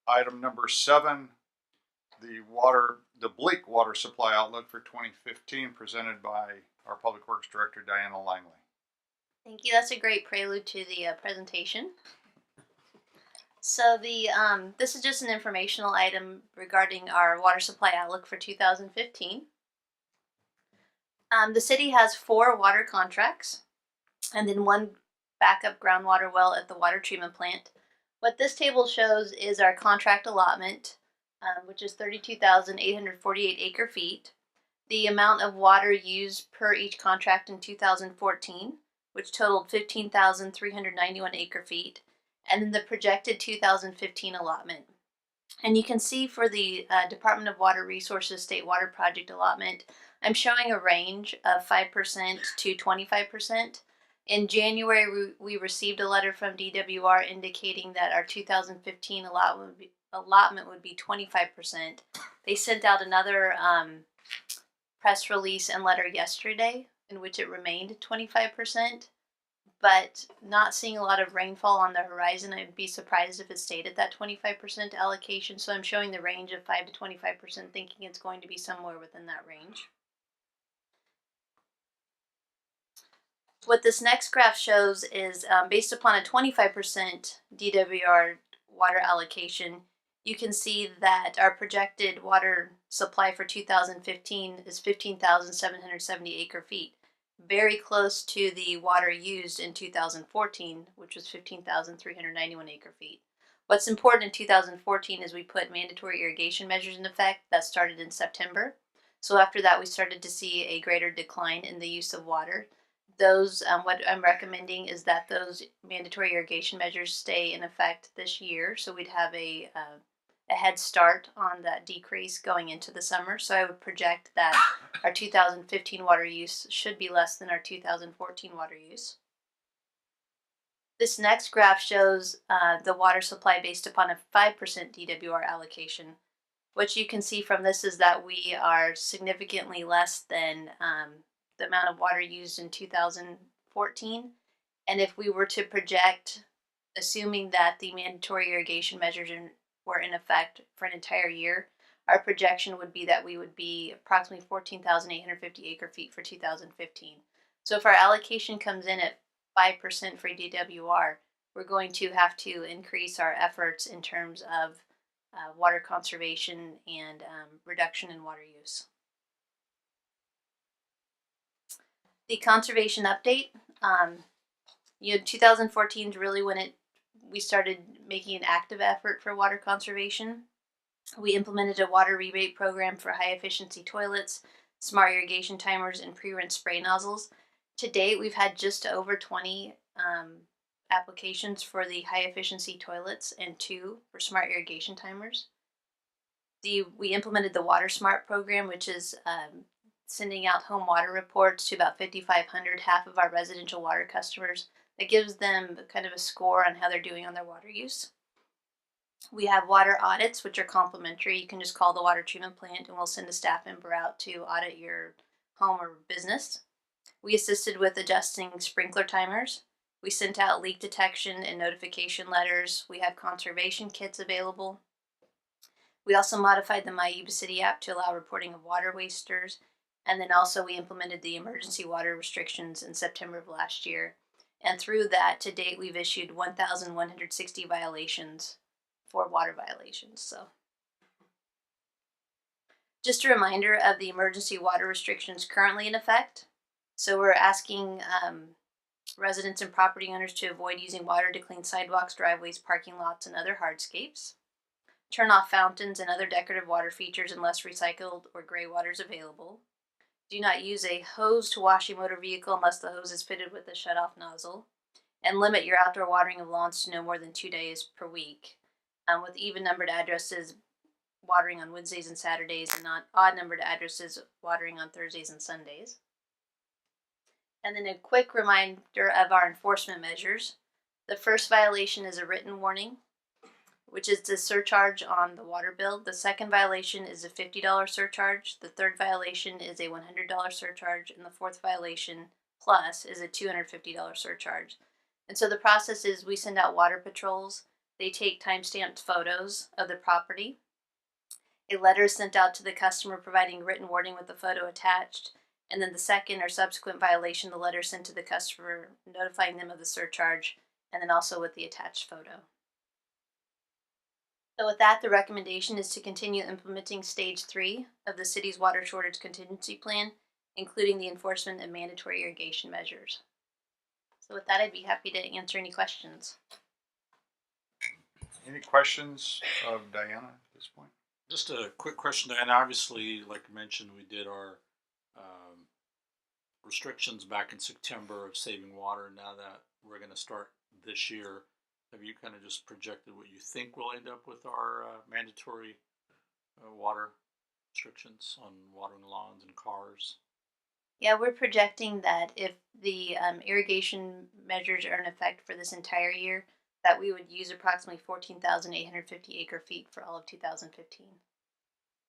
Item number 7, the bleak water supply outlook for 2015, presented by our Public Works Director, Diana Langley. Thank you. That's a great prelude to the presentation. So this is just an informational item regarding our water supply outlook for 2015. The city has 4 water contracts and then 1 backup groundwater well at the water treatment plant. What this table shows is our contract allotment, which is 32,848 acre feet, the amount of water used per each contract in 2014, which totaled 15,391 acre feet, and then the projected 2015 allotment. And you can see for the Department of Water Resources State Water Project allotment, I'm showing a range of 5% to 25%. In January, we received a letter from DWR indicating that our 2015 allotment would be 25%. They sent out another press release and letter yesterday in which it remained 25%, but not seeing a lot of rainfall on the horizon. I'd be surprised if it stayed at that 25% allocation, so I'm showing the range of 5 to 25%, thinking it's going to be somewhere within that range. What this next graph shows is based upon a 25% DWR water allocation, you can see that our projected water supply for 2015 is 15,770 acre feet, very close to the water used in 2014, which was 15,391 acre feet. What's important in 2014 is we put mandatory irrigation measures in effect that started in September. So after that, we started to see a greater decline in the use of water. What I'm recommending is that those mandatory irrigation measures stay in effect this year, so we'd have a head start on that decrease going into the summer. So I would project that our 2015 water use should be less than our 2014 water use. This next graph shows the water supply based upon a 5% DWR allocation. What you can see from this is that we are significantly less than the amount of water used in 2014. And if we were to project, assuming that the mandatory irrigation measures were in effect for an entire year, our projection would be that we would be approximately 14,850 acre feet for 2015. So if our allocation comes in at 5% for DWR, we're going to have to increase our efforts in terms of water conservation and reduction in water use. The conservation update, 2014 is really when we started making an active effort for water conservation. We implemented a water rebate program for high efficiency toilets, smart irrigation timers, and pre-rinse spray nozzles. To date, we've had just over 20 applications for the high efficiency toilets and 2 for smart irrigation timers. We implemented the Water Smart program, which is sending out home water reports to about 5,500, half of our residential water customers. That gives them kind of a score on how they're doing on their water use. We have water audits, which are complimentary. You can just call the water treatment plant and we'll send a staff member out to audit your home or business. We assisted with adjusting sprinkler timers. We sent out leak detection and notification letters. We have conservation kits available. We also modified the Yuba City app to allow reporting of water wasters. And then also we implemented the emergency water restrictions in September of last year. And through that, to date, we've issued 1,160 violations for water violations. So just a reminder of the emergency water restrictions currently in effect. So we're asking residents and property owners to avoid using water to clean sidewalks, driveways, parking lots, and other hardscapes. Turn off fountains and other decorative water features unless recycled or gray water is available. Do not use a hose to wash a motor vehicle unless the hose is fitted with a shutoff nozzle. And limit your outdoor watering of lawns to no more than 2 days per week, with even-numbered addresses watering on Wednesdays and Saturdays, and not odd-numbered addresses watering on Thursdays and Sundays. And then a quick reminder of our enforcement measures. The first violation is a written warning, which is the surcharge on the water bill. The second violation is a $50 surcharge. The third violation is a $100 surcharge. And the fourth violation plus is a $250 surcharge. And so the process is we send out water patrols. They take timestamped photos of the property. A letter is sent out to the customer providing written warning with the photo attached. And then the second or subsequent violation, the letter sent to the customer notifying them of the surcharge, and then also with the attached photo. So with that, the recommendation is to continue implementing stage 3 of the city's water shortage contingency plan, including the enforcement of mandatory irrigation measures. So with that, I'd be happy to answer any questions. Any questions of Diana at this point? Just a quick question, and obviously, like I mentioned, we did our restrictions back in September of saving water. Now that we're going to start this year, have you kind of just projected what you think we'll end up with our mandatory water restrictions on watering lawns and cars? Yeah, we're projecting that if the irrigation measures are in effect for this entire year, that we would use approximately 14,850 acre feet for all of 2015.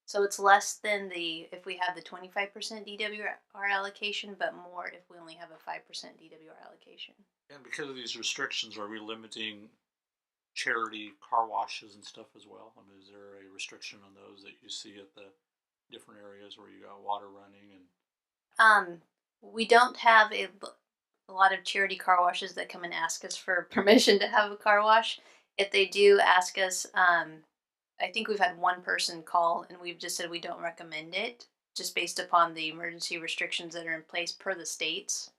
So it's less than if we have the 25% DWR allocation, but more if we only have a 5% DWR allocation. And because of these restrictions, are we limiting charity car washes and stuff as well? I mean, is there a restriction on those that you see at the different areas where you got water running? And we don't have a lot of charity car washes that come and ask us for permission to have a car wash. If they do ask us, I think we've had one person call and we've just said we don't recommend it, just based upon the emergency restrictions that are in place per the state's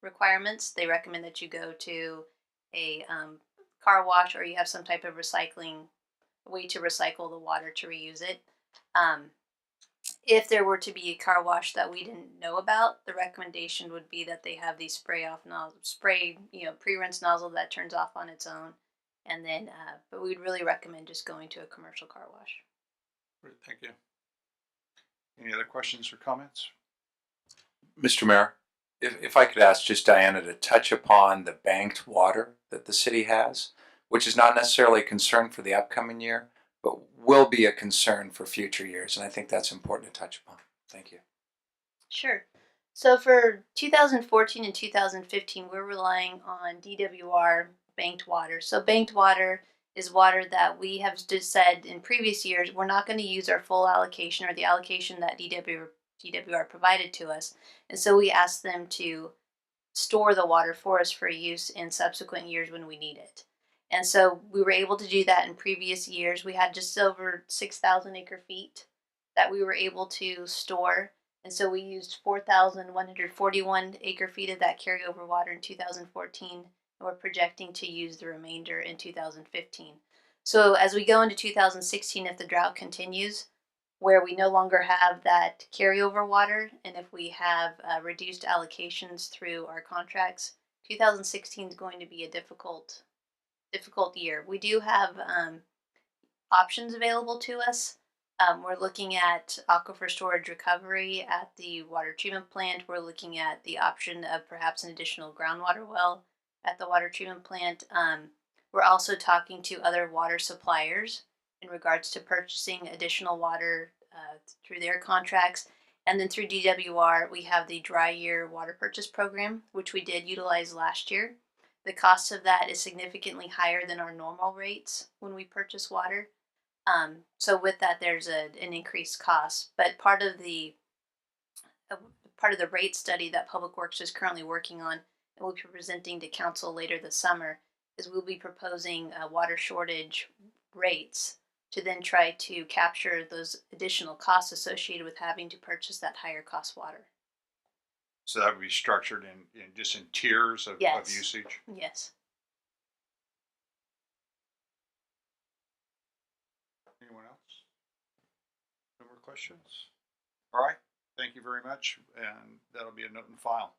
requirements. They recommend that you go to a car wash, or you have some type of recycling way to recycle the water to reuse it. If there were to be a car wash that we didn't know about, the recommendation would be that they have the pre-rinse nozzle that turns off on its own. And then, but we'd really recommend just going to a commercial car wash. Great, thank you. Any other questions or comments? Mr. Mayor, if I could ask just Diana to touch upon the banked water that the city has, which is not necessarily a concern for the upcoming year, but will be a concern for future years. And I think that's important to touch upon. Thank you. Sure. So for 2014 and 2015, we're relying on DWR banked water. So banked water is water that we have just said in previous years, we're not going to use our full allocation or the allocation that DWR provided to us. And so we asked them to store the water for us for use in subsequent years when we need it. And so we were able to do that in previous years. We had just over 6,000 acre feet that we were able to store. And so we used 4,141 acre feet of that carryover water in 2014. And we're projecting to use the remainder in 2015. So as we go into 2016, if the drought continues, where we no longer have that carryover water, and if we have reduced allocations through our contracts, 2016 is going to be a difficult year. We do have options available to us. We're looking at aquifer storage recovery at the water treatment plant. We're looking at the option of perhaps an additional groundwater well at the water treatment plant. We're also talking to other water suppliers in regards to purchasing additional water through their contracts. And then through DWR, we have the dry year water purchase program, which we did utilize last year. The cost of that is significantly higher than our normal rates when we purchase water. So with that, there's an increased cost. But part of the rate study that Public Works is currently working on, and we'll be presenting to council later this summer, is we'll be proposing water shortage rates to then try to capture those additional costs associated with having to purchase that higher cost water. So that would be structured in just in tiers of usage? Yes. Anyone else? No more questions? All right. Thank you very much. And that'll be a note in file.